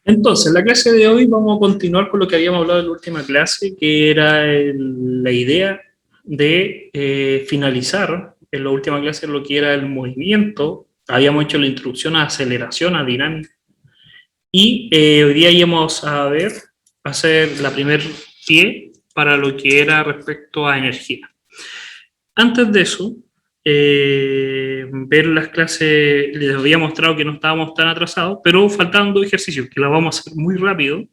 Entonces, en la clase de hoy vamos a continuar con lo que habíamos hablado en la última clase, que era la idea de finalizar en la última clase lo que era el movimiento. Habíamos hecho la introducción a aceleración, a dinámica. Y hoy día íbamos a ver, hacer la primer pie para lo que era respecto a energía. Antes de eso, ver las clases, les había mostrado que no estábamos tan atrasados, pero faltaban dos ejercicios que los vamos a hacer muy rápido,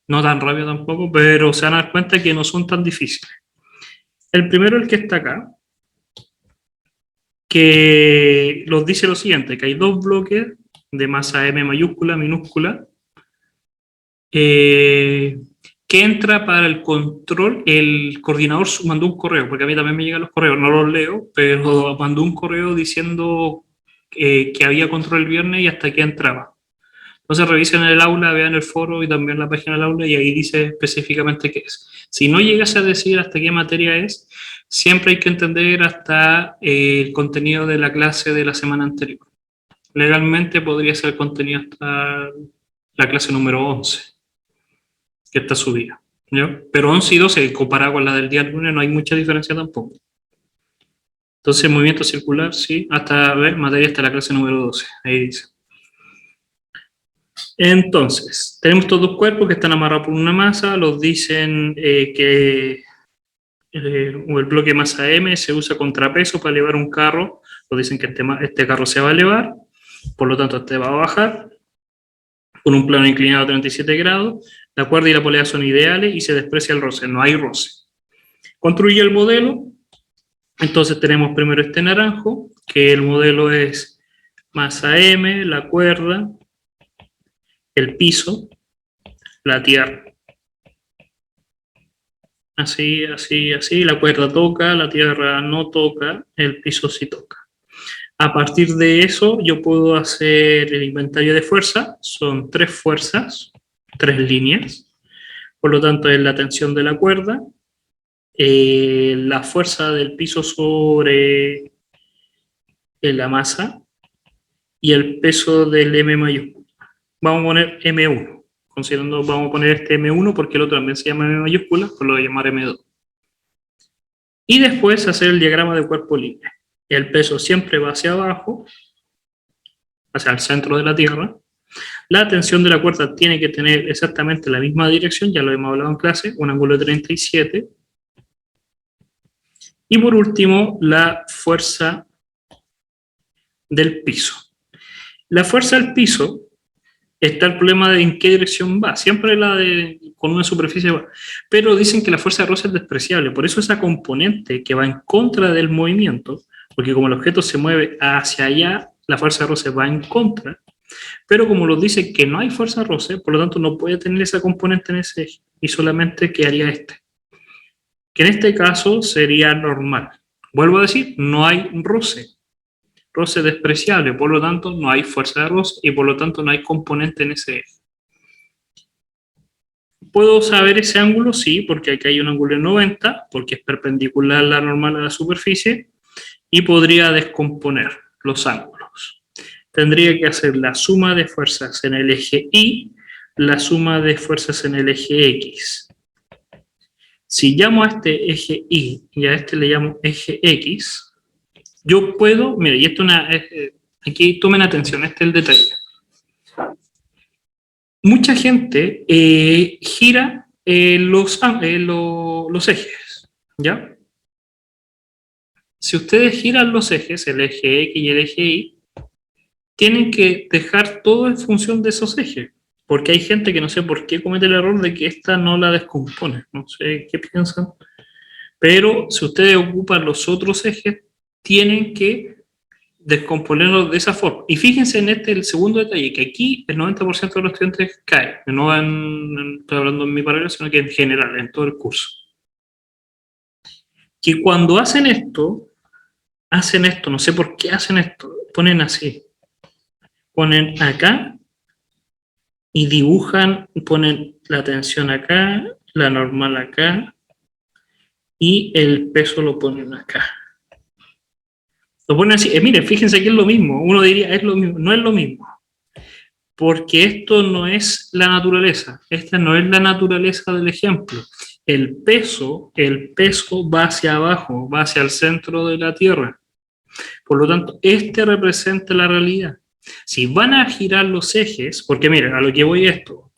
no tan rápido tampoco, pero se van a dar cuenta que no son tan difíciles. El primero, el que está acá, que nos dice lo siguiente, que hay dos bloques de masa M mayúscula, minúscula, que entra para el control, el coordinador mandó un correo, porque a mí también me llegan los correos, no los leo, pero mandó un correo diciendo que había control el viernes y hasta que entraba. Entonces revisen el aula, vean el foro y también la página del aula y ahí dice específicamente qué es. Si no llegase a decir hasta qué materia es, siempre hay que entender hasta el contenido de la clase de la semana anterior. Legalmente podría ser el contenido hasta la clase número 11. Que está subida, ¿ya? Pero 11 y 12, comparado con la del día lunes, no hay mucha diferencia tampoco. Entonces, movimiento circular, sí, hasta, a ver, materia hasta la clase número 12, ahí dice. Entonces, tenemos estos dos cuerpos que están amarrados por una masa, los dicen que el bloque masa M se usa contrapeso para elevar un carro, los dicen que este carro se va a elevar, por lo tanto este va a bajar, con un plano inclinado a 37 grados, la cuerda y la polea son ideales y se desprecia el roce, no hay roce. Construye el modelo, entonces tenemos primero este naranjo, que el modelo es masa M, la cuerda, el piso, la tierra. Así, así, así, la cuerda toca, la tierra no toca, el piso sí toca. A partir de eso yo puedo hacer el inventario de fuerza, son 3 fuerzas, 3 líneas, por lo tanto es la tensión de la cuerda, la fuerza del piso sobre la masa y el peso del M mayúscula. Vamos a poner M1, considerando, vamos a poner este M1 porque el otro también se llama M mayúscula, pues lo voy a llamar M2. Y después hacer el diagrama de cuerpo libre. El peso siempre va hacia abajo, hacia el centro de la Tierra. La tensión de la cuerda tiene que tener exactamente la misma dirección, ya lo hemos hablado en clase, un ángulo de 37. Y por último, la fuerza del piso. La fuerza del piso, está el problema de en qué dirección va, siempre la de con una superficie va, pero dicen que la fuerza de roce es despreciable, por eso esa componente que va en contra del movimiento, porque como el objeto se mueve hacia allá, la fuerza de roce va en contra, pero como nos dice que no hay fuerza de roce, por lo tanto no puede tener esa componente en ese eje, y solamente quedaría este, que en este caso sería normal. Vuelvo a decir, no hay roce despreciable, por lo tanto no hay fuerza de roce y por lo tanto no hay componente en ese eje. ¿Puedo saber ese ángulo? Sí, porque aquí hay un ángulo de 90, porque es perpendicular la normal a la superficie, y podría descomponer los ángulos. Tendría que hacer la suma de fuerzas en el eje Y, la suma de fuerzas en el eje X. Si llamo a este eje Y y a este le llamo eje X, yo puedo, mire, y esto aquí tomen atención, este es el detalle. Mucha gente gira los ejes, ¿ya? Si ustedes giran los ejes, el eje X y el eje Y, tienen que dejar todo en función de esos ejes, porque hay gente que no sé por qué comete el error de que esta no la descompone, no sé qué piensan, pero si ustedes ocupan los otros ejes, tienen que descomponerlos de esa forma. Y fíjense en el segundo detalle, que aquí el 90% de los estudiantes caen, no estoy hablando en mi paralelo, sino que en general, en todo el curso. Que cuando hacen esto, no sé por qué hacen esto, ponen así, ponen acá y dibujan, ponen la tensión acá, la normal acá y el peso lo ponen acá. Lo ponen así, miren, fíjense que es lo mismo, uno diría es lo mismo, no es lo mismo. Porque esto no es la naturaleza, esta no es la naturaleza del ejemplo. El peso va hacia abajo, va hacia el centro de la Tierra. Por lo tanto, este representa la realidad. Si van a girar los ejes, porque miren, a lo que voy esto,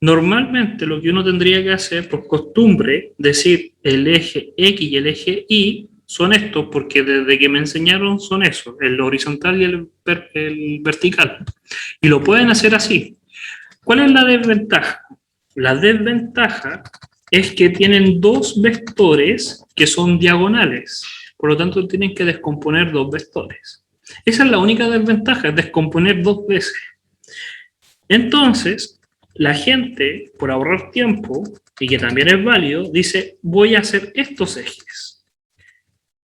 normalmente lo que uno tendría que hacer por costumbre, decir el eje X y el eje Y son estos, porque desde que me enseñaron son esos, el horizontal y el vertical. Y lo pueden hacer así. ¿Cuál es la desventaja? La desventaja es que tienen dos vectores que son diagonales. Por lo tanto, tienen que descomponer dos vectores. Esa es la única desventaja, es descomponer dos veces. Entonces, la gente, por ahorrar tiempo, y que también es válido, dice, voy a hacer estos ejes.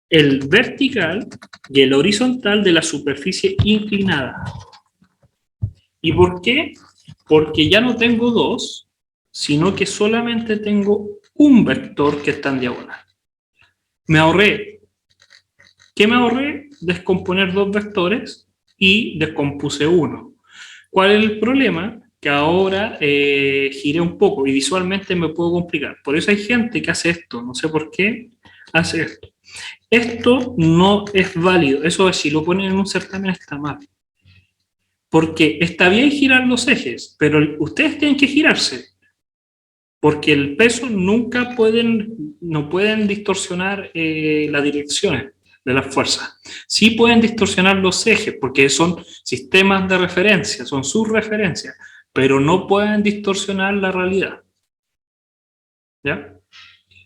El vertical y el horizontal de la superficie inclinada. ¿Y por qué? Porque ya no tengo dos, sino que solamente tengo un vector que está en diagonal. Me ahorré. ¿Qué me ahorré? Descomponer dos vectores y descompuse uno. ¿Cuál es el problema? Que ahora giré un poco y visualmente me puedo complicar. Por eso hay gente que hace esto, no sé por qué hace esto. Esto no es válido, eso si lo ponen en un certamen está mal. Porque está bien girar los ejes, pero ustedes tienen que girarse. Porque el peso nunca no pueden distorsionar las direcciones de las fuerzas. Sí pueden distorsionar los ejes, porque son sistemas de referencia, son sus referencias, pero no pueden distorsionar la realidad. ¿Ya?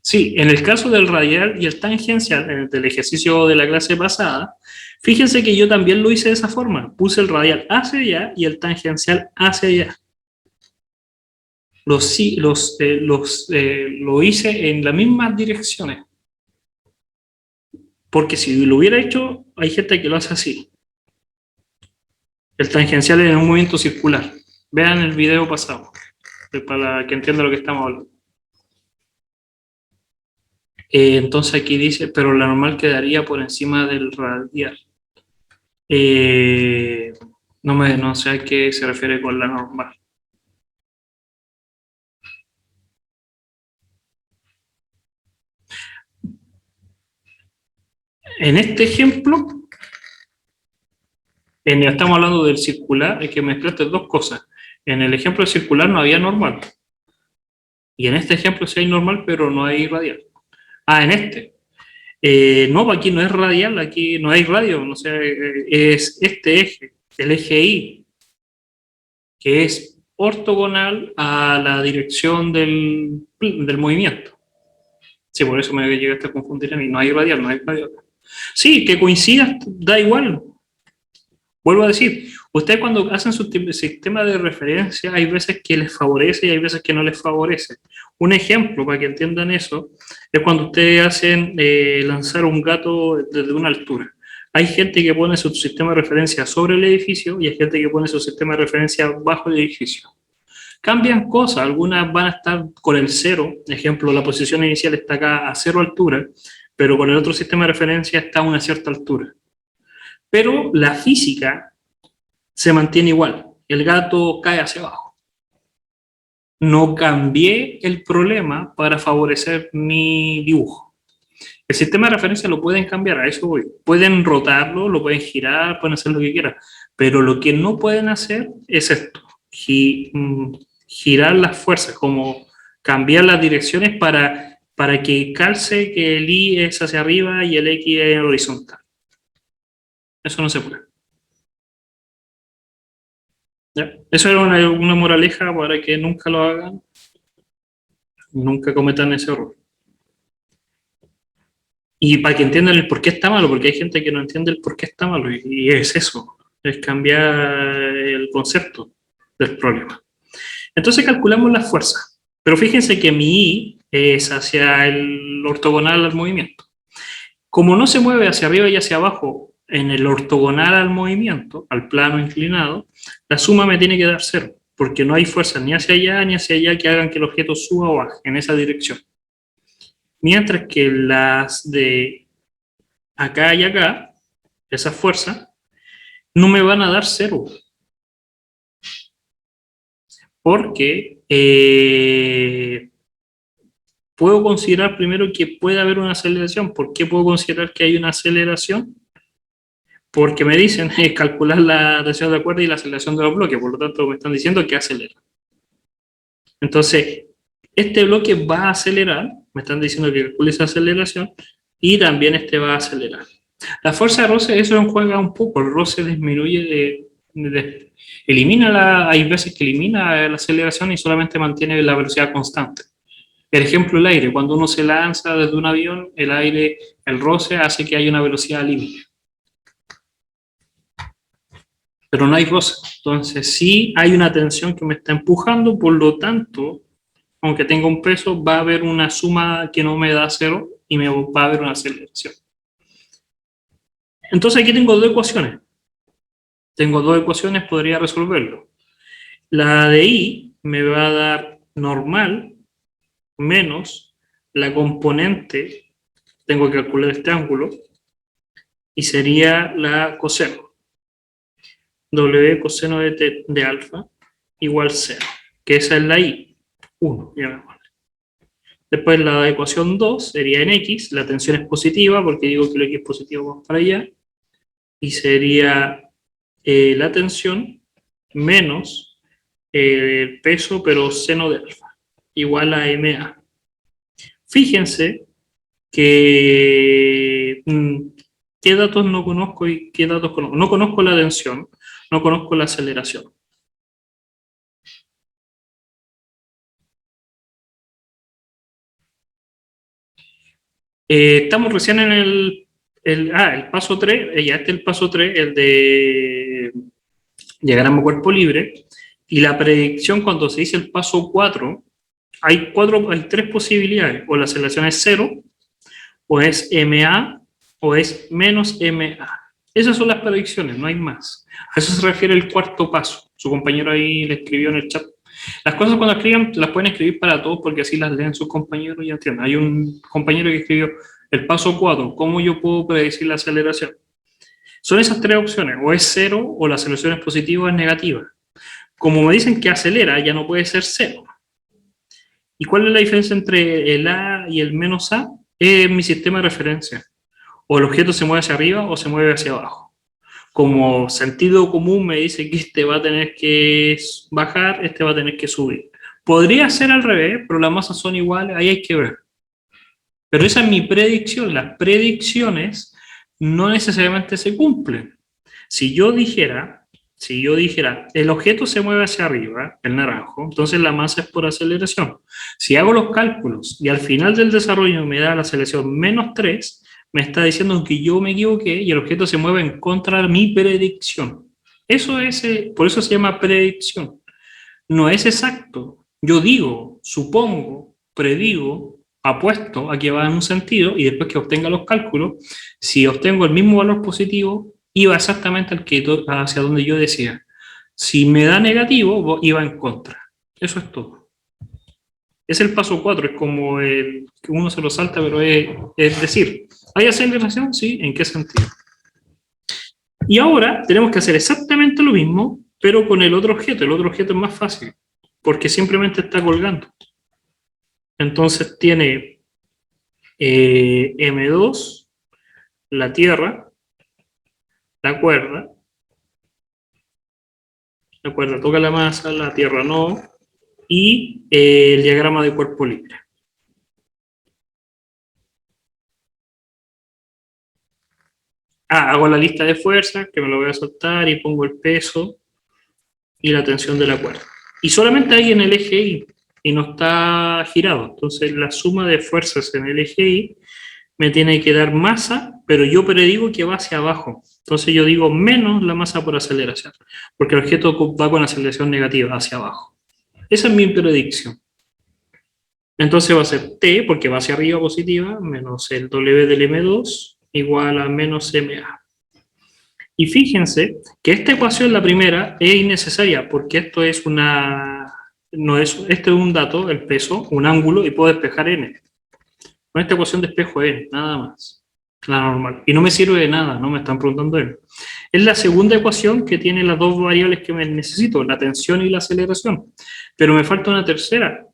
Sí, en el caso del radial y el tangencial, del ejercicio de la clase pasada, fíjense que yo también lo hice de esa forma. Puse el radial hacia allá y el tangencial hacia allá. Lo hice en las mismas direcciones. Porque si lo hubiera hecho, hay gente que lo hace así. El tangencial es un movimiento circular. Vean el video pasado, para que entiendan lo que estamos hablando. Entonces aquí dice, pero la normal quedaría por encima del radial. No sé a qué se refiere con la normal. En este ejemplo, estamos hablando del circular, es que mezclaste dos cosas. En el ejemplo circular no había normal. Y en este ejemplo sí hay normal, pero no hay radial. Ah, en este. No, aquí no es radial, aquí no hay radio, no sé, es este eje, el eje Y, que es ortogonal a la dirección del movimiento. Sí, por eso me llegaste a confundir a mí, no hay radial, no hay radial. Sí, que coincida, da igual. Vuelvo a decir, ustedes cuando hacen su sistema de referencia, hay veces que les favorece y hay veces que no les favorece. Un ejemplo, para que entiendan eso, es cuando ustedes hacen lanzar un gato desde una altura. Hay gente que pone su sistema de referencia sobre el edificio y hay gente que pone su sistema de referencia bajo el edificio. Cambian cosas, algunas van a estar con el cero, ejemplo, la posición inicial está acá a cero altura, pero con el otro sistema de referencia está a una cierta altura. Pero la física se mantiene igual, el gato cae hacia abajo. No cambié el problema para favorecer mi dibujo. El sistema de referencia lo pueden cambiar, a eso voy. Pueden rotarlo, lo pueden girar, pueden hacer lo que quieran, pero lo que no pueden hacer es esto, girar las fuerzas, como cambiar las direcciones para que calce que el Y es hacia arriba y el X es horizontal. Eso no se puede. ¿Ya? Eso era una moraleja para que nunca lo hagan, nunca cometan ese error. Y para que entiendan el por qué está malo, porque hay gente que no entiende el por qué está malo, y es eso, es cambiar el concepto del problema. Entonces calculamos las fuerzas, pero fíjense que mi I es hacia el ortogonal al movimiento. Como no se mueve hacia arriba y hacia abajo en el ortogonal al movimiento, al plano inclinado, la suma me tiene que dar cero, porque no hay fuerzas ni hacia allá que hagan que el objeto suba o baje en esa dirección. Mientras que las de acá y acá, esas fuerzas, no me van a dar cero. porque puedo considerar primero que puede haber una aceleración. ¿Por qué puedo considerar que hay una aceleración? Porque me dicen calcular la tensión de la cuerda y la aceleración de los bloques, por lo tanto me están diciendo que acelera. Entonces, este bloque va a acelerar, me están diciendo que calcule esa aceleración, y también este va a acelerar. La fuerza de roce, eso juega un poco, el roce disminuye, hay veces que elimina la aceleración y solamente mantiene la velocidad constante. El ejemplo, el aire, cuando uno se lanza desde un avión, el aire, el roce hace que haya una velocidad límite. Pero no hay roce, entonces sí hay una tensión que me está empujando, por lo tanto, aunque tenga un peso, va a haber una suma que no me da cero y me va a haber una aceleración. Entonces aquí tengo dos ecuaciones. Podría resolverlo. La de I me va a dar normal menos la componente, tengo que calcular este ángulo, y sería la coseno. W coseno de alfa igual 0, que esa es la I, 1, llamémosle. Después la ecuación 2 sería en X, la tensión es positiva, porque digo que el X positivo va para allá, y sería la tensión menos el peso, pero seno de alfa, igual a MA. Fíjense que qué datos no conozco y qué datos conozco. No conozco la tensión, no conozco la aceleración. Estamos recién en el paso 3, ya este es el paso 3, el de diagrama cuerpo libre, y la predicción cuando se dice el paso 4, hay 3 posibilidades, o la aceleración es 0, o es MA, o es menos MA. Esas son las predicciones, no hay más. A eso se refiere el cuarto paso. Su compañero ahí le escribió en el chat. Las cosas cuando escriban las pueden escribir para todos porque así las leen sus compañeros y entienden. Hay un compañero que escribió el paso 4, ¿cómo yo puedo predecir la aceleración? Son esas 3 opciones, o es 0, o la aceleración es positiva o es negativa. Como me dicen que acelera, ya no puede ser 0. ¿Y cuál es la diferencia entre el A y el menos A? Es mi sistema de referencia. O el objeto se mueve hacia arriba o se mueve hacia abajo. Como sentido común me dice que este va a tener que bajar, este va a tener que subir. Podría ser al revés, pero las masas son iguales, ahí hay que ver. Pero esa es mi predicción. Las predicciones no necesariamente se cumplen. Si yo dijera, el objeto se mueve hacia arriba, el naranjo, entonces la masa es por aceleración. Si hago los cálculos y al final del desarrollo me da la aceleración menos 3, me está diciendo que yo me equivoqué y el objeto se mueve en contra de mi predicción. Eso es, por eso se llama predicción. No es exacto. Yo digo, supongo, predigo, apuesto a que va en un sentido y después que obtenga los cálculos, si obtengo el mismo valor positivo, iba exactamente hacia donde yo decía. Si me da negativo, iba en contra. Eso es todo. Es el paso 4, es como que uno se lo salta, pero es decir, ¿hay aceleración? Sí, ¿en qué sentido? Y ahora tenemos que hacer exactamente lo mismo, pero con el otro objeto. El otro objeto es más fácil, porque simplemente está colgando. Entonces tiene M2, la Tierra, la cuerda toca la masa, la Tierra no, y el diagrama de cuerpo libre. Hago la lista de fuerzas, que me lo voy a saltar, y pongo el peso y la tensión de la cuerda. Y solamente hay en el eje Y, y no está girado. Entonces la suma de fuerzas en el eje Y me tiene que dar masa, pero yo predigo que va hacia abajo. Entonces yo digo menos la masa por aceleración, porque el objeto va con aceleración negativa hacia abajo. Esa es mi predicción. Entonces va a ser T, porque va hacia arriba positiva, menos el W del M2, igual a menos MA. Y fíjense que esta ecuación, la primera, es innecesaria, porque esto es este es un dato, el peso, un ángulo, y puedo despejar N. Con esta ecuación despejo N, nada más. la normal. Y no me sirve de nada, no me están preguntando él. Es la segunda ecuación que tiene las dos variables que me necesito, la tensión y la aceleración. Pero me falta una tercera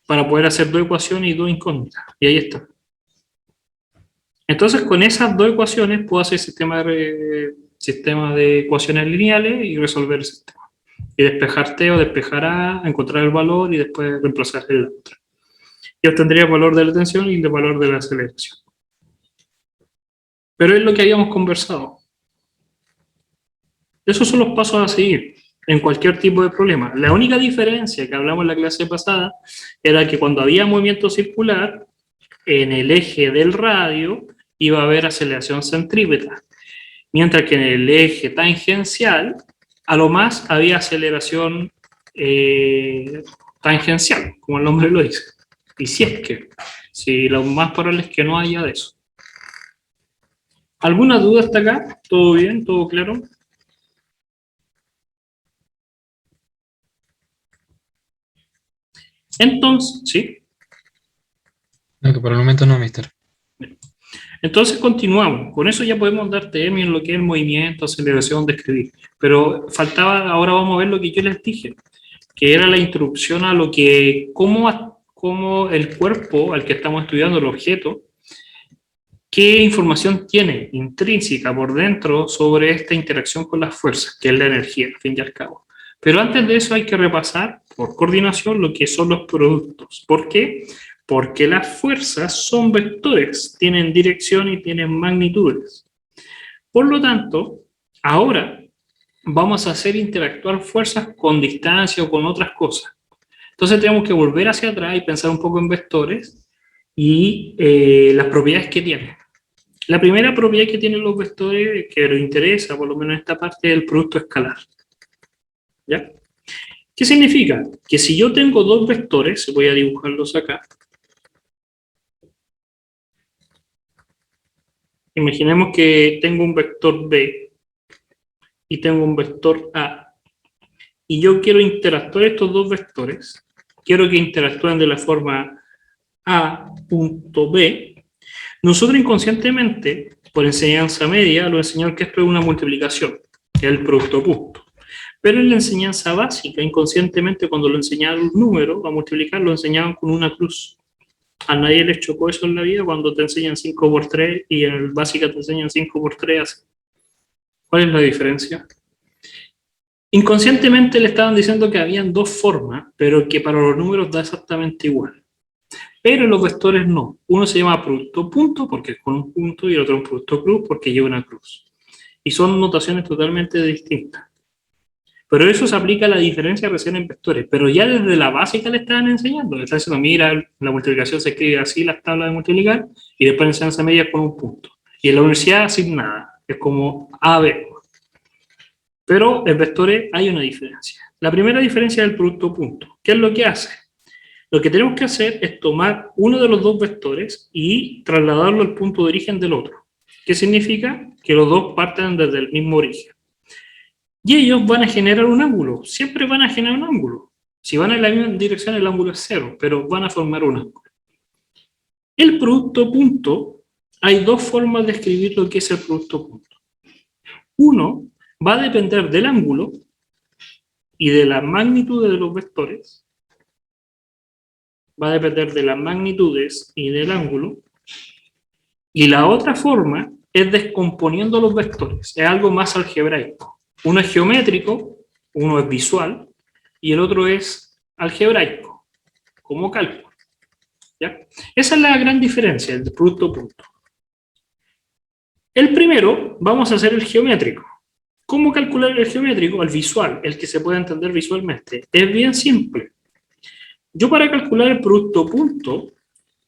para poder hacer dos ecuaciones y dos incógnitas. Y ahí está. Entonces, con esas dos ecuaciones puedo hacer sistema de ecuaciones lineales y resolver el sistema. Y despejar T o despejar A, encontrar el valor y después reemplazar el otro. Y obtendría el valor de la tensión y el valor de la aceleración. Pero es lo que habíamos conversado. Esos son los pasos a seguir en cualquier tipo de problema. La única diferencia que hablamos en la clase pasada era que cuando había movimiento circular, en el eje del radio iba a haber aceleración centrípeta, mientras que en el eje tangencial, a lo más había aceleración tangencial, como el nombre lo dice. Y si lo más probable es que no haya de eso. ¿Alguna duda hasta acá? ¿Todo bien? ¿Todo claro? Entonces, ¿sí? No, que por el momento no, mister. Entonces continuamos. Con eso ya podemos dar término en lo que es el movimiento, aceleración, describir. Pero faltaba, ahora vamos a ver lo que yo les dije, que era la introducción a lo que, cómo el cuerpo al que estamos estudiando, el objeto, qué información tiene intrínseca por dentro sobre esta interacción con las fuerzas, que es la energía, al fin y al cabo. Pero antes de eso hay que repasar, por coordinación, lo que son los productos. ¿Por qué? Porque las fuerzas son vectores, tienen dirección y tienen magnitudes. Por lo tanto, ahora vamos a hacer interactuar fuerzas con distancia o con otras cosas. Entonces tenemos que volver hacia atrás y pensar un poco en vectores y las propiedades que tienen. La primera propiedad que tienen los vectores, que nos interesa, por lo menos en esta parte, es el producto escalar. ¿Ya? ¿Qué significa? Que si yo tengo dos vectores, voy a dibujarlos acá. Imaginemos que tengo un vector B y tengo un vector A. Y yo quiero interactuar estos dos vectores. Quiero que interactúen de la forma A.B. Nosotros inconscientemente, por enseñanza media, lo enseñamos que esto es una multiplicación, que es el producto punto. Pero en la enseñanza básica, inconscientemente, cuando lo enseñaban un número a multiplicar, lo enseñaban con una cruz. A nadie les chocó eso en la vida cuando te enseñan 5 por 3 y en el básica te enseñan 5 por 3 así. ¿Cuál es la diferencia? Inconscientemente le estaban diciendo que habían dos formas, pero que para los números da exactamente igual. Pero en los vectores no. Uno se llama producto punto porque es con un punto y el otro un producto cruz porque lleva una cruz. Y son notaciones totalmente distintas. Pero eso se aplica a la diferencia recién en vectores. Pero ya desde la básica le estaban enseñando. Le están diciendo, mira, la multiplicación se escribe así, las tablas de multiplicar, y después en enseñanza media con un punto. Y en la universidad sin nada. Es como A, B. Pero en vectores hay una diferencia. La primera diferencia es el producto punto. ¿Qué es lo que hace? Lo que tenemos que hacer es tomar uno de los dos vectores y trasladarlo al punto de origen del otro. ¿Qué significa? Que los dos parten desde el mismo origen. Y ellos van a generar un ángulo. Siempre van a generar un ángulo. Si van en la misma dirección, el ángulo es cero, pero van a formar un ángulo. El producto punto, hay dos formas de escribir lo que es el producto punto. Uno va a depender del ángulo y de la magnitud de los vectores. Va a depender de las magnitudes y del ángulo. Y la otra forma es descomponiendo los vectores. Es algo más algebraico. Uno es geométrico, uno es visual, y el otro es algebraico, como cálculo. ¿Ya? Esa es la gran diferencia del producto punto. El primero, vamos a hacer el geométrico. ¿Cómo calcular el geométrico? El visual, el que se puede entender visualmente. Es bien simple. Yo para calcular el producto punto,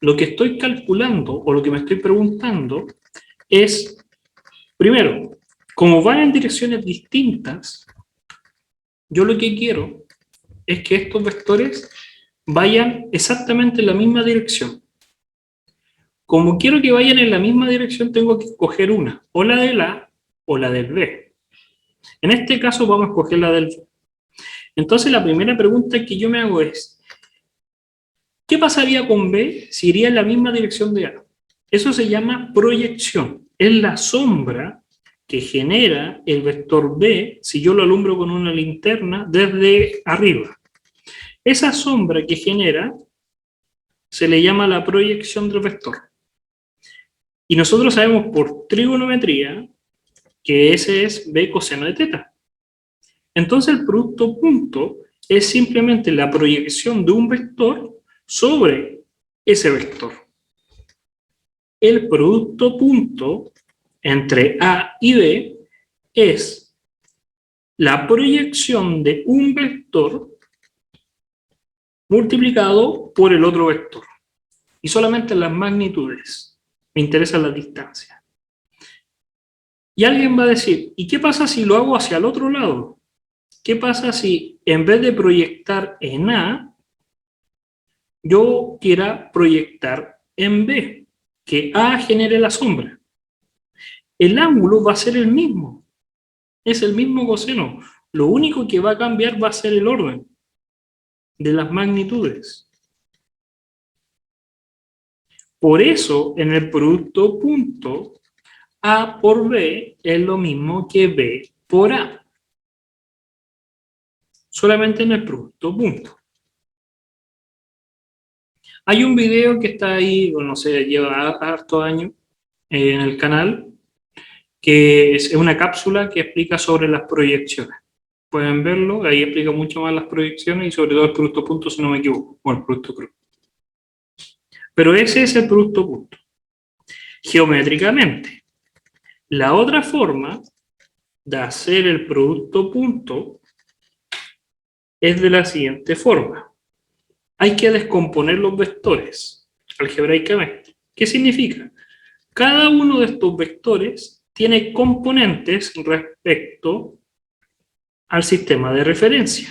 lo que estoy calculando o lo que me estoy preguntando es, primero, como van en direcciones distintas, yo lo que quiero es que estos vectores vayan exactamente en la misma dirección. Como quiero que vayan en la misma dirección, tengo que escoger una, o la del A o la del B. En este caso vamos a escoger la del B. Entonces la primera pregunta que yo me hago es, ¿qué pasaría con B si iría en la misma dirección de A? Eso se llama proyección. es la sombra que genera el vector B si yo lo alumbro con una linterna desde arriba. Esa sombra que genera se le llama la proyección del vector. Y nosotros sabemos por trigonometría que ese es B coseno de teta. Entonces el producto punto es simplemente la proyección de un vector sobre ese vector. El producto punto entre A y B es la proyección de un vector multiplicado por el otro vector. Y solamente las magnitudes. Me interesan las distancias. Y alguien va a decir, ¿y qué pasa si lo hago hacia el otro lado? ¿Qué pasa si en vez de proyectar en A, yo quiera proyectar en B? Que A genere la sombra. El ángulo va a ser el mismo. Es el mismo coseno. Lo único que va a cambiar va a ser el orden de las magnitudes. Por eso, en el producto punto, A por B es lo mismo que B por A. Solamente en el producto punto. Hay un video que está ahí, no sé, lleva harto años en el canal, que es una cápsula que explica sobre las proyecciones. Pueden verlo, ahí explica mucho más las proyecciones y sobre todo el producto punto, si no me equivoco, o el producto cruz. Pero ese es el producto punto. Geométricamente. La otra forma de hacer el producto punto es de la siguiente forma. Hay que descomponer los vectores algebraicamente. ¿Qué significa? Cada uno de estos vectores tiene componentes respecto al sistema de referencia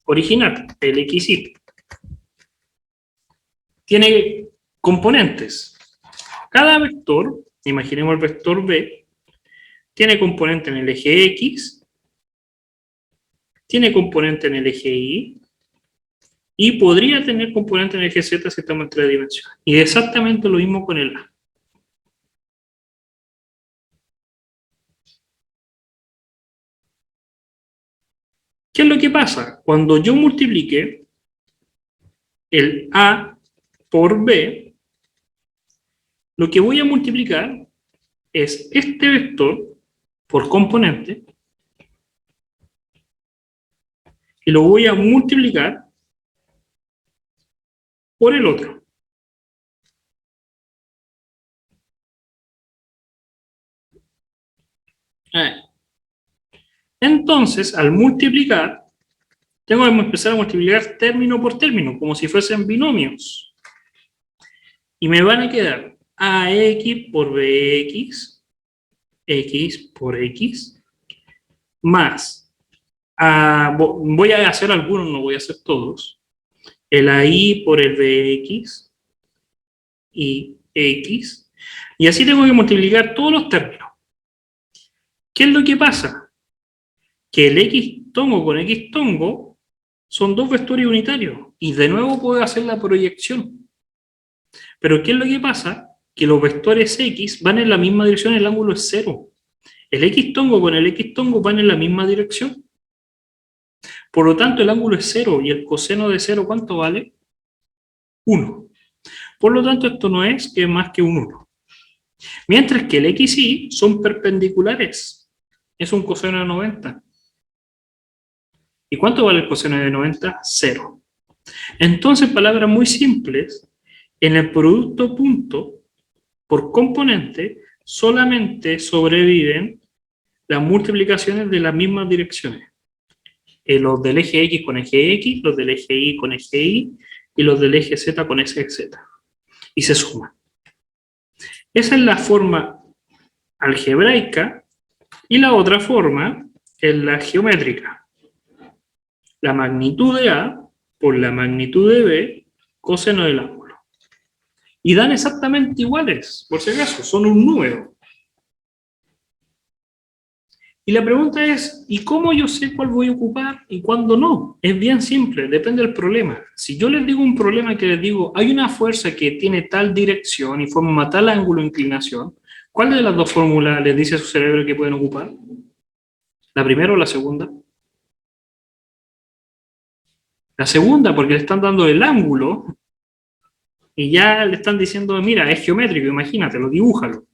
original, el XY. Tiene componentes. Cada vector, imaginemos el vector B, tiene componente en el eje X, tiene componente en el eje Y, y podría tener componente en el eje Z si estamos en 3 dimensiones. Y exactamente lo mismo con el A. ¿Qué es lo que pasa? Cuando yo multiplique el A por B, lo que voy a multiplicar es este vector por componente y lo voy a multiplicar por el otro. Entonces, al multiplicar, tengo que empezar a multiplicar término por término, como si fuesen binomios. Y me van a quedar AX por BX, X por X, más, voy a hacer algunos, no voy a hacer todos, el AI por el BX y X, y así tengo que multiplicar todos los términos. ¿Qué es lo que pasa? Que el X tongo con X tongo son dos vectores unitarios, y de nuevo puedo hacer la proyección. Pero ¿qué es lo que pasa? Que los vectores X van en la misma dirección, el ángulo es 0. El X tongo con el X tongo van en la misma dirección. Por lo tanto, el ángulo es 0, y el coseno de 0, ¿cuánto vale? 1. Por lo tanto, esto no es que más que un 1. Mientras que el X y Y son perpendiculares. Es un coseno de 90. ¿Y cuánto vale el coseno de 90? 0. Entonces, palabras muy simples, en el producto punto por componente solamente sobreviven las multiplicaciones de las mismas direcciones. Los del eje X con eje X, los del eje Y con eje Y, y los del eje Z con eje Z. Y se suman. Esa es la forma algebraica, y la otra forma es la geométrica. La magnitud de A por la magnitud de B, coseno del ángulo. Y dan exactamente iguales, por si acaso, son un número. Y la pregunta es, ¿y cómo yo sé cuál voy a ocupar y cuándo no? Es bien simple, depende del problema. Si yo les digo un problema que les digo, hay una fuerza que tiene tal dirección y forma tal ángulo de inclinación, ¿Cuál de las dos fórmulas les dice a su cerebro que pueden ocupar? ¿La primera o la segunda? La segunda, porque le están dando el ángulo y ya le están diciendo, mira, es geométrico, imagínatelo, dibújalo.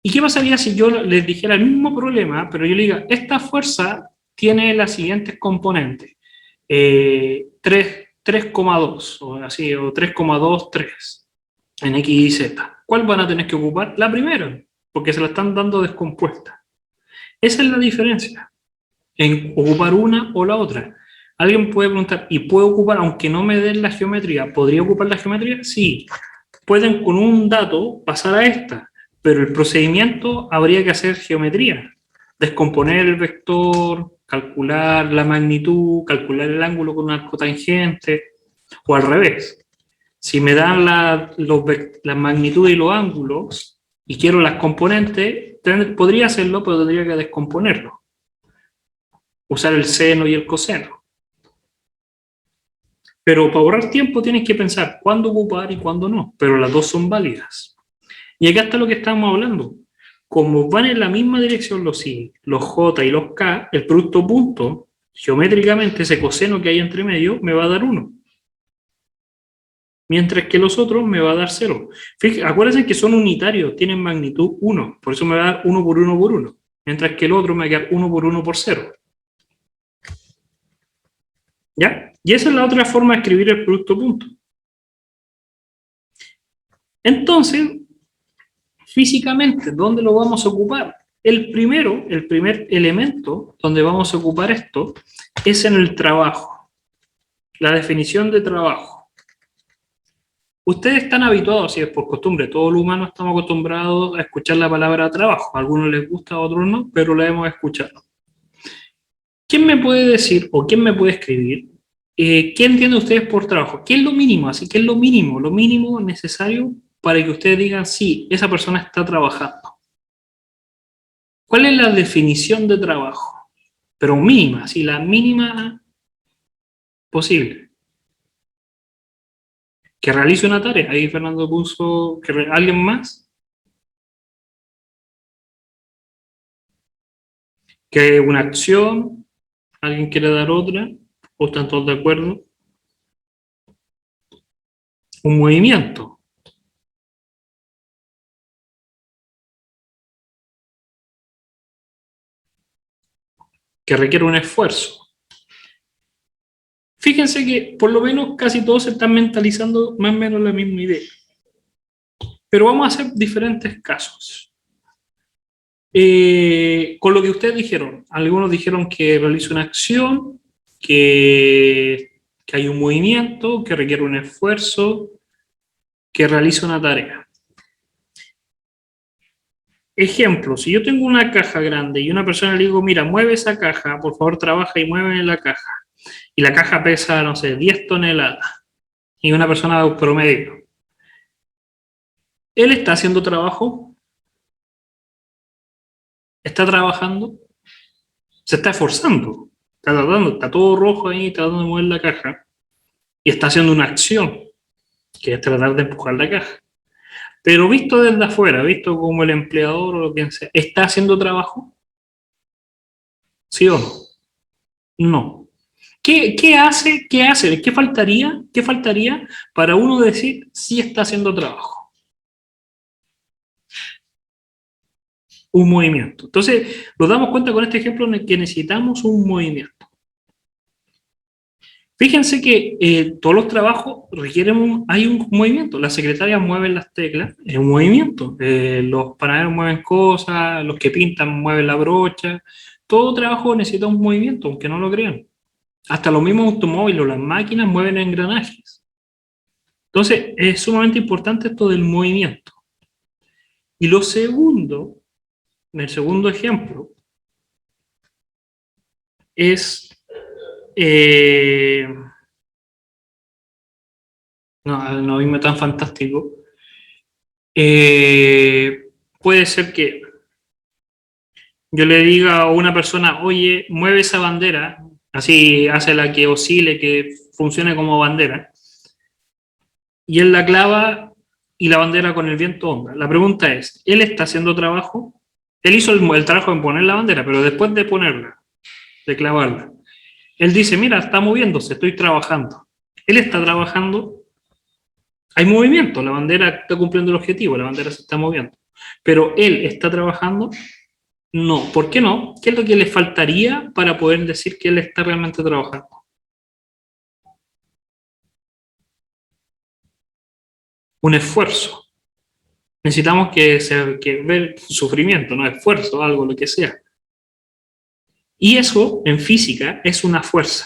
¿Y qué pasaría si yo les dijera el mismo problema, pero yo le diga, esta fuerza tiene las siguientes componentes, 3,2 o así, o 3,23 en X y Z? ¿Cuál van a tener que ocupar? La primera, porque se la están dando descompuesta. Esa es la diferencia en ocupar una o la otra. Alguien puede preguntar, ¿y puedo ocupar, aunque no me den la geometría, ¿podría ocupar la geometría? Sí, pueden con un dato pasar a esta, pero el procedimiento habría que hacer geometría, descomponer el vector, calcular la magnitud, calcular el ángulo con un arco tangente, o al revés. Si me dan la magnitud y los ángulos, y quiero las componentes, podría hacerlo, pero tendría que descomponerlo. Usar el seno y el coseno. Pero para ahorrar tiempo tienes que pensar cuándo ocupar y cuándo no, pero las dos son válidas. Y acá está lo que estamos hablando. Como van en la misma dirección los I, los J y los K, el producto punto, geométricamente ese coseno que hay entre medio me va a dar 1. Mientras que los otros me va a dar 0. Fíjense, acuérdense que son unitarios, tienen magnitud 1, por eso me va a dar 1 por 1 por 1. Mientras que el otro me va a dar 1 por 1 por 0. ¿Ya? Y esa es la otra forma de escribir el producto punto. Entonces, físicamente, ¿dónde lo vamos a ocupar? El primer elemento donde vamos a ocupar esto es en el trabajo. La definición de trabajo. Ustedes están habituados, si es por costumbre, todos los humanos estamos acostumbrados a escuchar la palabra trabajo. A algunos les gusta, a otros no, pero la hemos escuchado. ¿Quién me puede decir o quién me puede escribir qué entienden ustedes por trabajo? ¿Qué es lo mínimo? Así que es lo mínimo necesario para que ustedes digan, sí, esa persona está trabajando. ¿Cuál es la definición de trabajo? Pero mínima, sí, la mínima posible. Que realice una tarea. Ahí Fernando puso, ¿alguien más? Que una acción, ¿alguien quiere dar otra? ¿O están todos de acuerdo? Un movimiento. Que requiere un esfuerzo. Fíjense que por lo menos casi todos se están mentalizando más o menos la misma idea. Pero vamos a hacer diferentes casos. Con lo que ustedes dijeron, algunos dijeron que realiza una acción, que hay un movimiento, que requiere un esfuerzo, que realiza una tarea. Ejemplo, si yo tengo una caja grande y una persona le digo, mira, mueve esa caja, por favor trabaja y mueve en la caja. Y la caja pesa, no sé, 10 toneladas. Y una persona promedio. ¿Él está haciendo trabajo? ¿Está trabajando? Se está esforzando. Está tratando, está todo rojo ahí, tratando de mover la caja. Y está haciendo una acción, que es tratar de empujar la caja. Pero visto desde afuera, visto como el empleador o lo que sea, ¿está haciendo trabajo? ¿Sí o no? No. ¿Qué hace? ¿Qué faltaría? ¿Qué faltaría para uno decir si está haciendo trabajo? Un movimiento. Entonces, nos damos cuenta con este ejemplo en que necesitamos un movimiento. Fíjense que todos los trabajos requieren hay un movimiento. Las secretarias mueven las teclas, es un movimiento. Los panaderos mueven cosas, los que pintan mueven la brocha. Todo trabajo necesita un movimiento, aunque no lo crean. Hasta los mismos automóviles, las máquinas mueven engranajes. Entonces, es sumamente importante esto del movimiento. Y lo segundo, en el segundo ejemplo, es... no mismo tan fantástico. Puede ser que yo le diga a una persona, oye, mueve esa bandera, así hace la que oscile, que funcione como bandera, y él la clava y la bandera con el viento onda. La pregunta es, ¿él está haciendo trabajo? Él hizo el trabajo en poner la bandera, pero después de ponerla, de clavarla, él dice, mira, está moviéndose, estoy trabajando. Él está trabajando, hay movimiento, la bandera está cumpliendo el objetivo, la bandera se está moviendo. Pero él está trabajando, no. ¿Por qué no? ¿Qué es lo que le faltaría para poder decir que él está realmente trabajando? Un esfuerzo. Necesitamos que ver sufrimiento, no esfuerzo, algo, lo que sea. Y eso, en física, es una fuerza.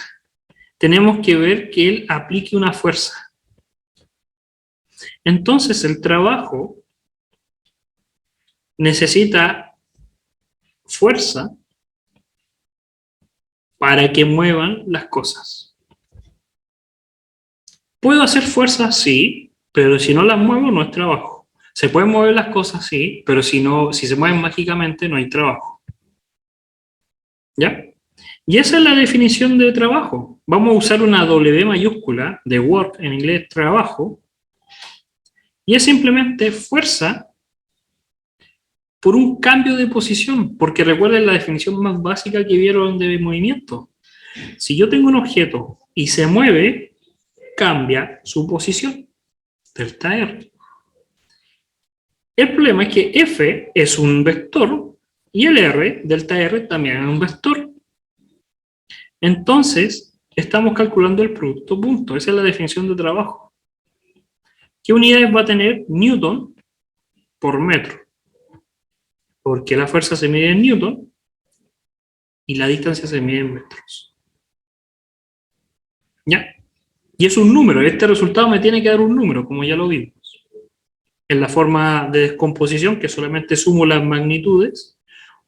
Tenemos que ver que él aplique una fuerza. Entonces, el trabajo necesita fuerza para que muevan las cosas. ¿Puedo hacer fuerza? Sí, pero si no las muevo, no es trabajo. Se pueden mover las cosas, sí, pero si se mueven mágicamente, no hay trabajo. ¿Ya? Y esa es la definición de trabajo. Vamos a usar una W mayúscula de work, en inglés trabajo, y es simplemente fuerza por un cambio de posición, porque recuerden la definición más básica que vieron de movimiento. Si yo tengo un objeto y se mueve, cambia su posición, delta R. El problema es que F es un vector y el R, delta R, también es un vector. Entonces, estamos calculando el producto punto. Esa es la definición de trabajo. ¿Qué unidades va a tener Newton por metro? Porque la fuerza se mide en Newton y la distancia se mide en metros. ¿Ya? Y es un número. Este resultado me tiene que dar un número, como ya lo vimos. En la forma de descomposición, que solamente sumo las magnitudes,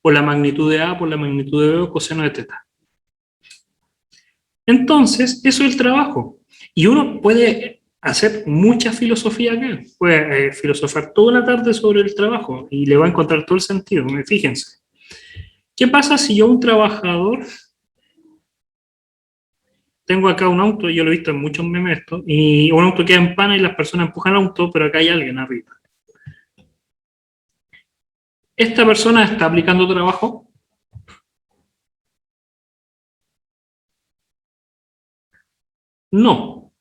o la magnitud de A por la magnitud de B o coseno de teta. Entonces, eso es el trabajo. Y uno puede hacer mucha filosofía acá. Puede filosofar toda una tarde sobre el trabajo y le va a encontrar todo el sentido. Fíjense. ¿Qué pasa si yo, un trabajador, tengo acá un auto, yo lo he visto en muchos memes esto, y un auto queda en pana y las personas empujan el auto, pero acá hay alguien arriba? ¿Esta persona está aplicando trabajo? No,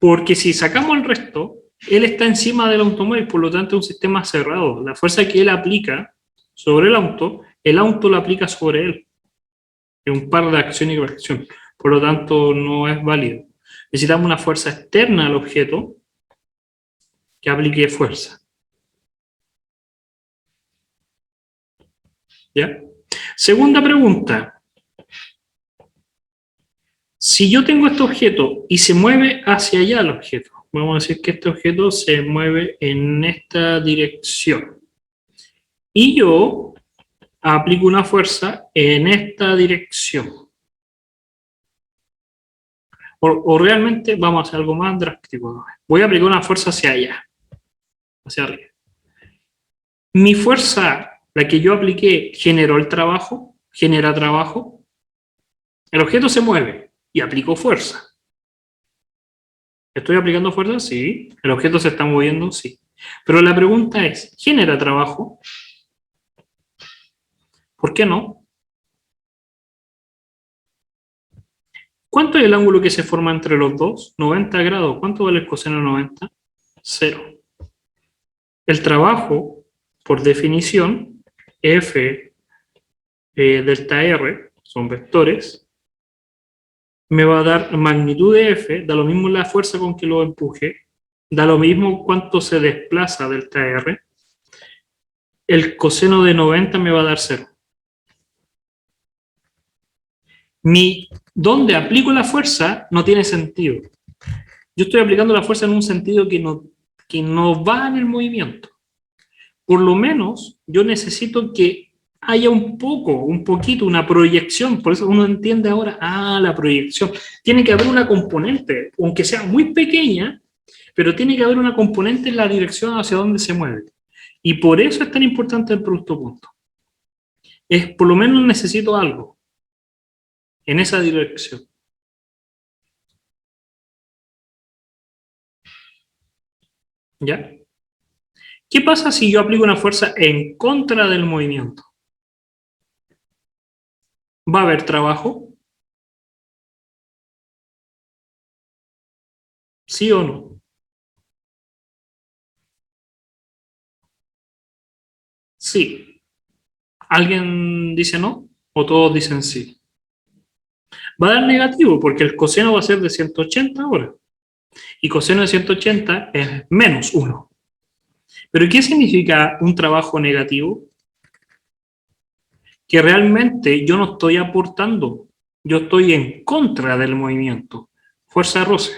porque si sacamos el resto, él está encima del automóvil, por lo tanto es un sistema cerrado. La fuerza que él aplica sobre el auto lo aplica sobre él. Es un par de acción y reacción. Por lo tanto, no es válido. Necesitamos una fuerza externa al objeto que aplique fuerza. ¿Ya? Segunda pregunta. Si yo tengo este objeto y se mueve hacia allá el objeto, vamos a decir que este objeto se mueve en esta dirección. Y yo aplico una fuerza en esta dirección. O realmente vamos a hacer algo más drástico. Voy a aplicar una fuerza hacia allá, hacia arriba. Mi fuerza, la que yo apliqué, generó el trabajo, genera trabajo. El objeto se mueve y aplicó fuerza. ¿Estoy aplicando fuerza? Sí. ¿El objeto se está moviendo? Sí. Pero la pregunta es, ¿genera trabajo? ¿Por qué no? ¿Cuánto es el ángulo que se forma entre los dos? 90 grados. ¿Cuánto vale el coseno de 90? 0. El trabajo, por definición, F delta R, son vectores, me va a dar magnitud de F, da lo mismo la fuerza con que lo empuje, da lo mismo cuánto se desplaza delta R, el coseno de 90 me va a dar 0. Donde aplico la fuerza no tiene sentido. Yo estoy aplicando la fuerza en un sentido que no va en el movimiento. Por lo menos yo necesito que haya un poquito, una proyección. Por eso uno entiende ahora, la proyección. Tiene que haber una componente, aunque sea muy pequeña, pero tiene que haber una componente en la dirección hacia donde se mueve. Y por eso es tan importante el producto punto. Por lo menos necesito algo en esa dirección. ¿Ya? ¿Qué pasa si yo aplico una fuerza en contra del movimiento? ¿Va a haber trabajo? ¿Sí o no? Sí. ¿Alguien dice no? ¿O todos dicen sí? Va a dar negativo porque el coseno va a ser de 180 ahora. Y coseno de 180 es menos 1. ¿Pero qué significa un trabajo negativo? Que realmente yo no estoy aportando, yo estoy en contra del movimiento. Fuerza de roce.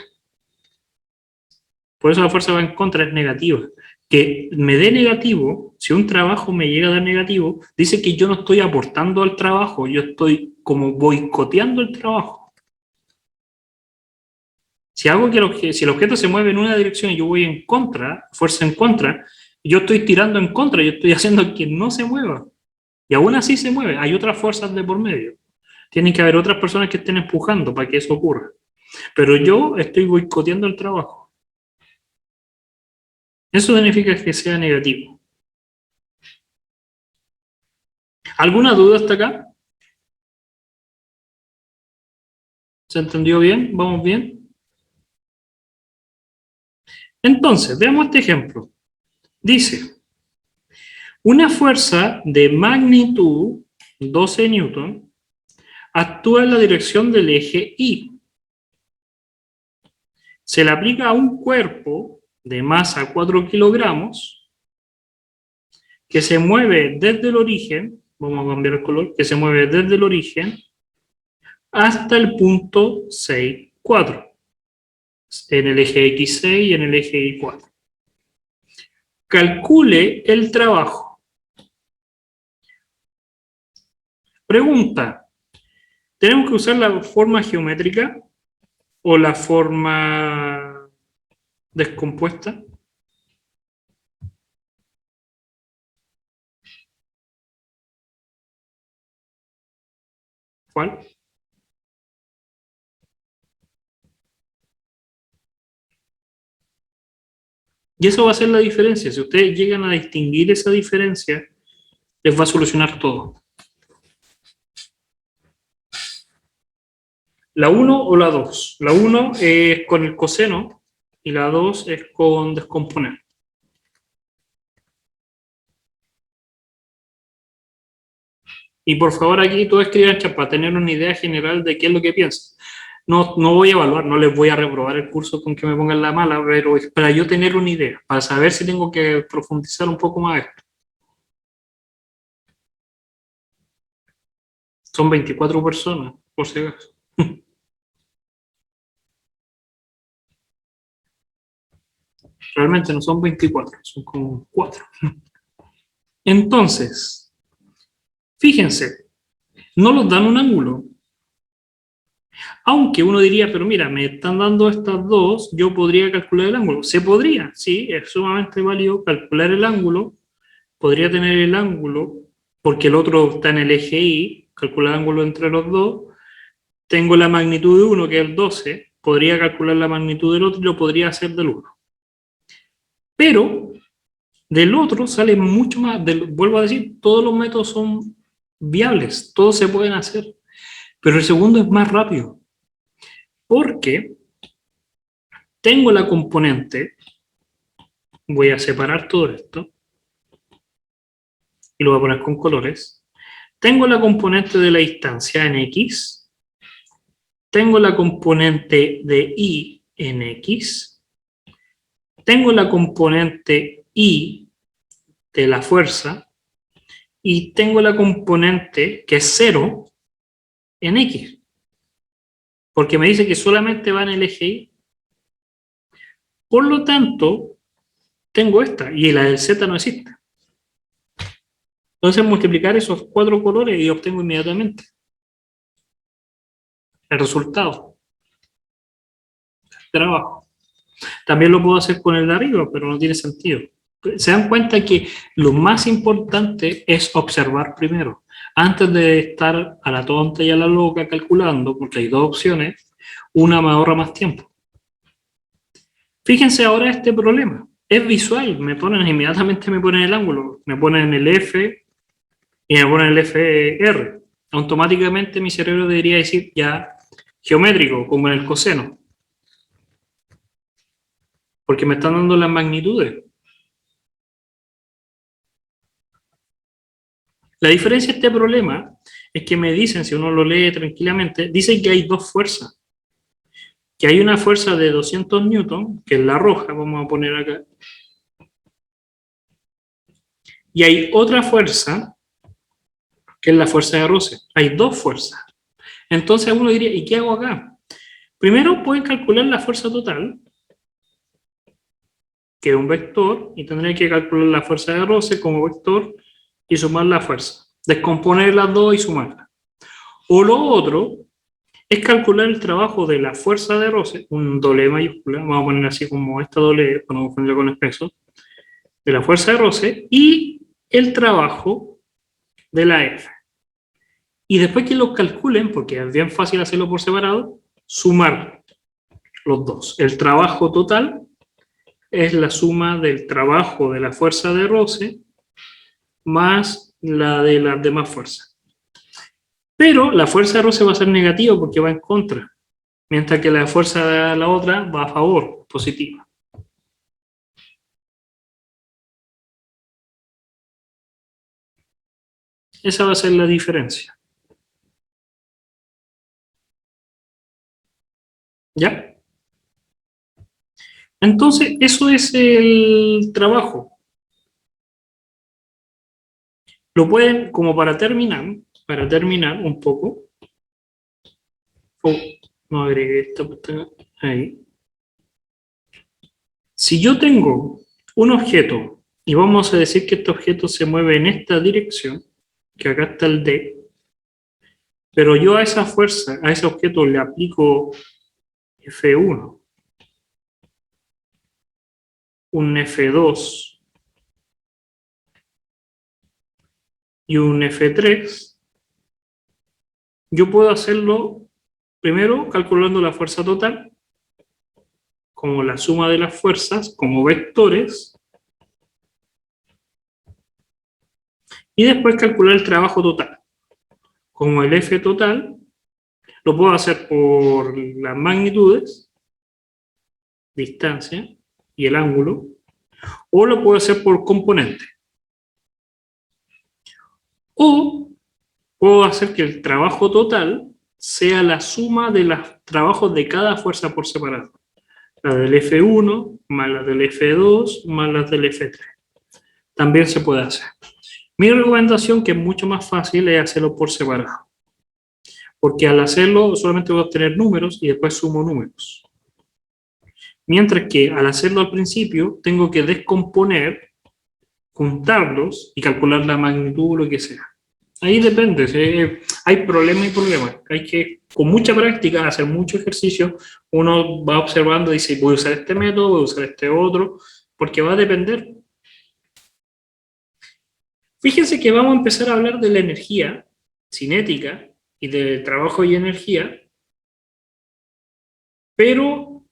Por eso la fuerza va en contra, es negativa. Que me dé negativo, si un trabajo me llega a dar negativo, dice que yo no estoy aportando al trabajo, yo estoy como boicoteando el trabajo. Si hago que si el objeto se mueve en una dirección y yo voy en contra, fuerza en contra, yo estoy tirando en contra, yo estoy haciendo que no se mueva. Y aún así se mueve, hay otras fuerzas de por medio. Tienen que haber otras personas que estén empujando para que eso ocurra. Pero yo estoy boicoteando el trabajo. Eso significa que sea negativo. ¿Alguna duda hasta acá? ¿Se entendió bien? ¿Vamos bien? Entonces, veamos este ejemplo. Dice, una fuerza de magnitud 12 newton actúa en la dirección del eje Y. Se le aplica a un cuerpo de masa 4 kilogramos que se mueve desde el origen, vamos a cambiar el color, que se mueve desde el origen hasta el punto 6, 4, en el eje X6 y en el eje Y4. Calcule el trabajo. Pregunta, ¿tenemos que usar la forma geométrica o la forma descompuesta? ¿Cuál? Y eso va a ser la diferencia. Si ustedes llegan a distinguir esa diferencia, les va a solucionar todo. ¿La 1 o la 2? La 1 es con el coseno y la 2 es con descomponer. Y por favor aquí todos escriban para tener una idea general de qué es lo que piensan. No, no voy a evaluar, no les voy a reprobar el curso con que me pongan la mala, pero es para yo tener una idea, para saber si tengo que profundizar un poco más esto. Son 24 personas, por si acaso. Realmente no son 24, son como 4. Entonces, fíjense, no los dan un ángulo. Aunque uno diría, pero mira, me están dando estas dos, yo podría calcular el ángulo. Se podría, sí, es sumamente válido calcular el ángulo. Podría tener el ángulo, porque el otro está en el eje Y, calcular el ángulo entre los dos. Tengo la magnitud de uno, que es el 12, podría calcular la magnitud del otro y lo podría hacer del 1. Pero del otro sale mucho más, vuelvo a decir, todos los métodos son viables, todos se pueden hacer, pero el segundo es más rápido, porque tengo la componente, voy a separar todo esto, y lo voy a poner con colores, tengo la componente de la distancia en X, tengo la componente de Y en X, tengo la componente Y de la fuerza, y tengo la componente que es 0 en X, porque me dice que solamente va en el eje Y. Por lo tanto, tengo esta, y la del Z no existe. Entonces, multiplicar esos 4 colores y obtengo inmediatamente el resultado. Trabajo. También lo puedo hacer con el de arriba, pero no tiene sentido. Se dan cuenta que lo más importante es observar primero. Antes de estar a la tonta y a la loca calculando, porque hay dos opciones, una me ahorra más tiempo. Fíjense ahora este problema. Es visual, inmediatamente me ponen el ángulo, me ponen el F y me ponen el FR. Automáticamente mi cerebro debería decir ya geométrico, como en el coseno, porque me están dando las magnitudes. La diferencia de este problema es que me dicen, si uno lo lee tranquilamente, dicen que hay dos fuerzas. Que hay una fuerza de 200 newton, que es la roja, vamos a poner acá, y hay otra fuerza, que es la fuerza de roce. Hay dos fuerzas. Entonces uno diría, ¿y qué hago acá? Primero pueden calcular la fuerza total, que es un vector, y tendría que calcular la fuerza de roce como vector y sumar la fuerza. Descomponer las dos y sumarlas. O lo otro es calcular el trabajo de la fuerza de roce, un doble mayúscula, vamos a poner así como esta doble, para no confundirlo con espeso, de la fuerza de roce, y el trabajo de la F. Y después que los calculen, porque es bien fácil hacerlo por separado, sumar los dos. El trabajo total es la suma del trabajo de la fuerza de roce más la de las demás fuerzas. Pero la fuerza de roce va a ser negativa porque va en contra, mientras que la fuerza de la otra va a favor, positiva. Esa va a ser la diferencia. ¿Ya? Entonces, eso es el trabajo. Lo pueden, como para terminar un poco, no agregué esta pestaña, ahí. Si yo tengo un objeto, y vamos a decir que este objeto se mueve en esta dirección, que acá está el D, pero yo a esa fuerza, a ese objeto le aplico F1, un F2 y un F3, yo puedo hacerlo primero calculando la fuerza total, como la suma de las fuerzas, como vectores, y después calcular el trabajo total, como el F total, lo puedo hacer por las magnitudes, distancia y el ángulo, o lo puedo hacer por componente. O puedo hacer que el trabajo total sea la suma de los trabajos de cada fuerza por separado. La del F1 más la del F2 más la del F3. También se puede hacer. Mi recomendación, que es mucho más fácil, es hacerlo por separado. Porque al hacerlo solamente voy a obtener números y después sumo números. Mientras que al hacerlo al principio, tengo que descomponer, juntarlos y calcular la magnitud o lo que sea. Ahí depende, hay problemas y problemas. Hay que, con mucha práctica, hacer mucho ejercicio, uno va observando y dice, voy a usar este método, voy a usar este otro, porque va a depender. Fíjense que vamos a empezar a hablar de la energía cinética y de trabajo y energía, pero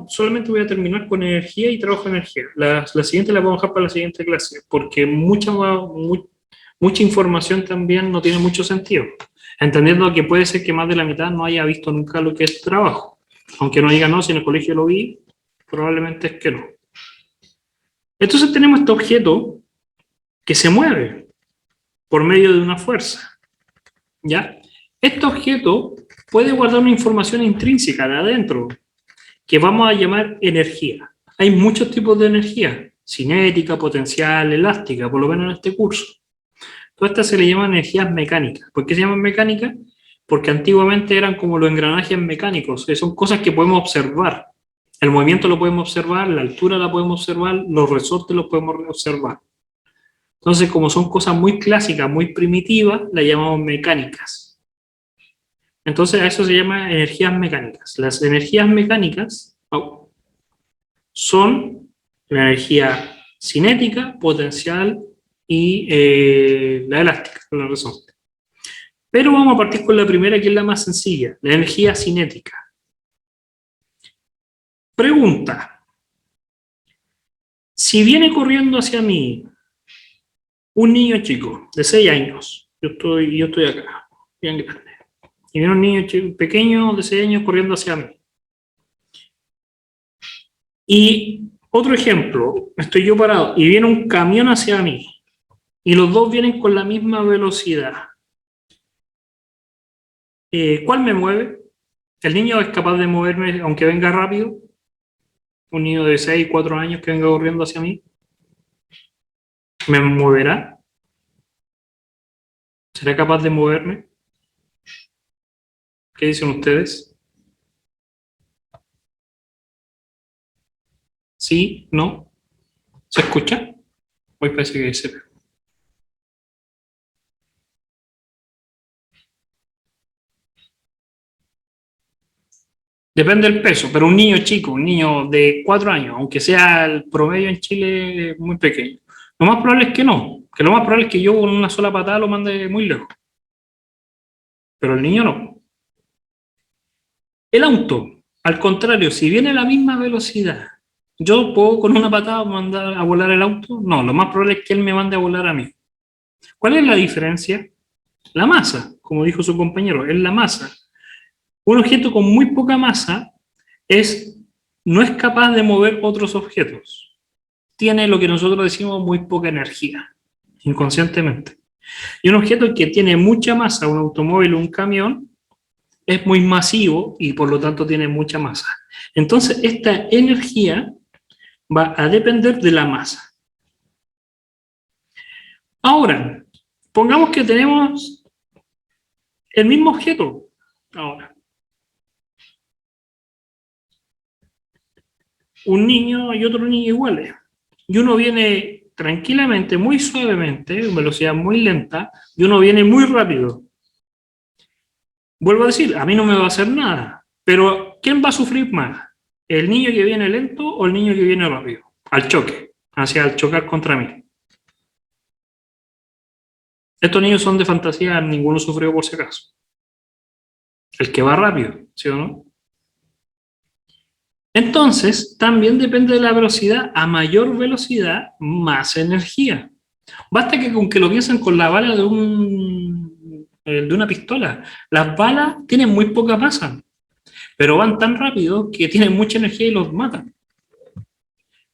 solamente voy a terminar con energía y trabajo de energía. La siguiente la vamos a dejar para la siguiente clase, porque mucha información también no tiene mucho sentido, entendiendo que puede ser que más de la mitad no haya visto nunca lo que es trabajo, aunque no diga no, si en el colegio lo vi, probablemente es que no. Entonces tenemos este objeto que se mueve por medio de una fuerza, ¿ya? Este objeto puede guardar una información intrínseca de adentro, que vamos a llamar energía. Hay muchos tipos de energía, cinética, potencial, elástica, por lo menos en este curso. Todas estas se le llaman energías mecánicas. ¿Por qué se llaman mecánicas? Porque antiguamente eran como los engranajes mecánicos, son cosas que podemos observar. El movimiento lo podemos observar, la altura la podemos observar, los resortes los podemos observar. Entonces, como son cosas muy clásicas, muy primitivas, las llamamos mecánicas. Entonces, a eso se llama energías mecánicas. Las energías mecánicas son la energía cinética, potencial y la elástica, por la razón. Pero vamos a partir con la primera, que es la más sencilla, la energía cinética. Pregunta: Si viene corriendo hacia mí un niño chico de 6 años, yo estoy acá, bien grande, y viene un niño pequeño de 6 años corriendo hacia mí. Y otro ejemplo, estoy yo parado y viene un camión hacia mí y los dos vienen con la misma velocidad. ¿Cuál me mueve? ¿El niño es capaz de moverme aunque venga rápido? ¿Un niño de 6, 4 años que venga corriendo hacia mí? ¿Me moverá? ¿Será capaz de moverme? ¿Qué dicen ustedes? ¿Sí? ¿No? ¿Se escucha? Hoy parece que se... Depende del peso, pero un niño chico, un niño de 4 años, aunque sea el promedio en Chile muy pequeño, lo más probable es que no, que lo más probable es que yo con una sola patada lo mande muy lejos, pero el niño no. El auto, al contrario, si viene a la misma velocidad, ¿yo puedo con una patada mandar a volar el auto? No, lo más probable es que él me mande a volar a mí. ¿Cuál es la diferencia? La masa, como dijo su compañero, es la masa. Un objeto con muy poca masa no es capaz de mover otros objetos. Tiene lo que nosotros decimos muy poca energía, inconscientemente. Y un objeto que tiene mucha masa, un automóvil o un camión, es muy masivo y por lo tanto tiene mucha masa. Entonces, esta energía va a depender de la masa. Ahora, pongamos que tenemos el mismo objeto. Ahora, un niño y otro niño iguales. Y uno viene tranquilamente, muy suavemente, en velocidad muy lenta, y uno viene muy rápido. Vuelvo a decir, a mí no me va a hacer nada, pero ¿quién va a sufrir más? ¿El niño que viene lento o el niño que viene rápido? Al choque, hacia al chocar contra mí. Estos niños son de fantasía, ninguno sufrió por si acaso. El que va rápido, ¿sí o no? Entonces, también depende de la velocidad. A mayor velocidad, más energía. Basta que con que lo piensen con la bala de una pistola. Las balas tienen muy poca masa, pero van tan rápido que tienen mucha energía y los matan.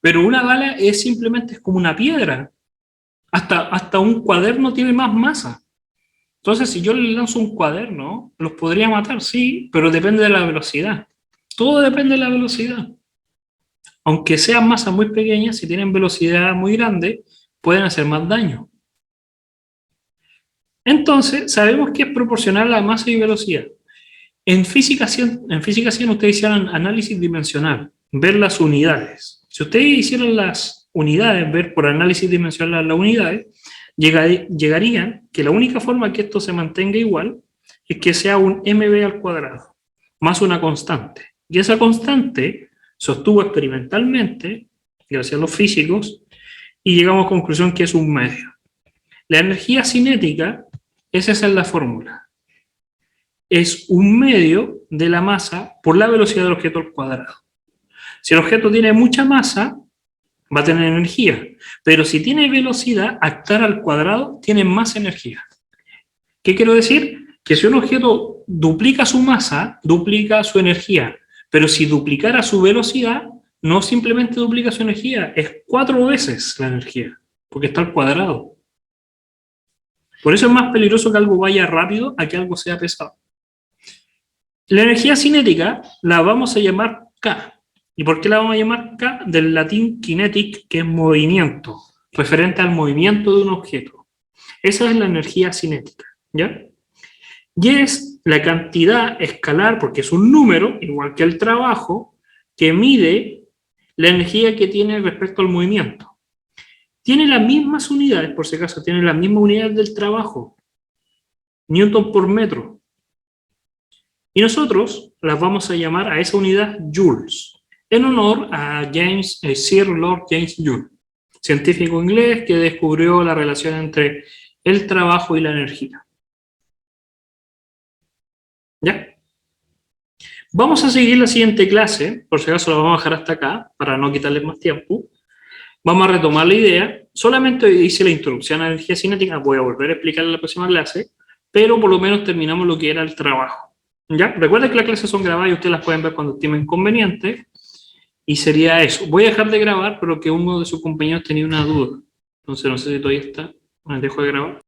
Pero una bala es simplemente como una piedra. Hasta un cuaderno tiene más masa. Entonces, si yo le lanzo un cuaderno, los podría matar, sí, pero depende de la velocidad. Todo depende de la velocidad. Aunque sean masas muy pequeñas, si tienen velocidad muy grande, pueden hacer más daño. Entonces, sabemos que es proporcional a masa y velocidad. En física 100 ustedes hicieron análisis dimensional, ver las unidades. Si ustedes hicieran las unidades, ver por análisis dimensional las unidades, llegarían que la única forma que esto se mantenga igual es que sea un mv al cuadrado, más una constante. Y esa constante sostuvo experimentalmente, gracias a los físicos, y llegamos a la conclusión que es un medio. La energía cinética, esa es la fórmula. Es un medio de la masa por la velocidad del objeto al cuadrado. Si el objeto tiene mucha masa, va a tener energía. Pero si tiene velocidad, actar al cuadrado tiene más energía. ¿Qué quiero decir? Que si un objeto duplica su masa, duplica su energía. Pero si duplicara su velocidad, no simplemente duplica su energía, es 4 veces la energía, porque está al cuadrado. Por eso es más peligroso que algo vaya rápido a que algo sea pesado. La energía cinética la vamos a llamar K. ¿Y por qué la vamos a llamar K? Del latín kinetic, que es movimiento, referente al movimiento de un objeto. Esa es la energía cinética, ¿ya? Y es la cantidad escalar, porque es un número, igual que el trabajo, que mide la energía que tiene respecto al movimiento. Tiene las mismas unidades, por si acaso, tiene las mismas unidades del trabajo. Newton por metro. Y nosotros las vamos a llamar a esa unidad joules, en honor a Sir Lord James Joule, científico inglés que descubrió la relación entre el trabajo y la energía. ¿Ya? Vamos a seguir la siguiente clase, por si acaso la vamos a dejar hasta acá, para no quitarles más tiempo. Vamos a retomar la idea. Solamente hice la introducción a la energía cinética, voy a volver a explicarla en la próxima clase, pero por lo menos terminamos lo que era el trabajo. ¿Ya? Recuerden que las clases son grabadas y ustedes las pueden ver cuando estimen conveniente. Y sería eso. Voy a dejar de grabar, pero que uno de sus compañeros tenía una duda. Entonces no sé si todavía está. Dejo de grabar.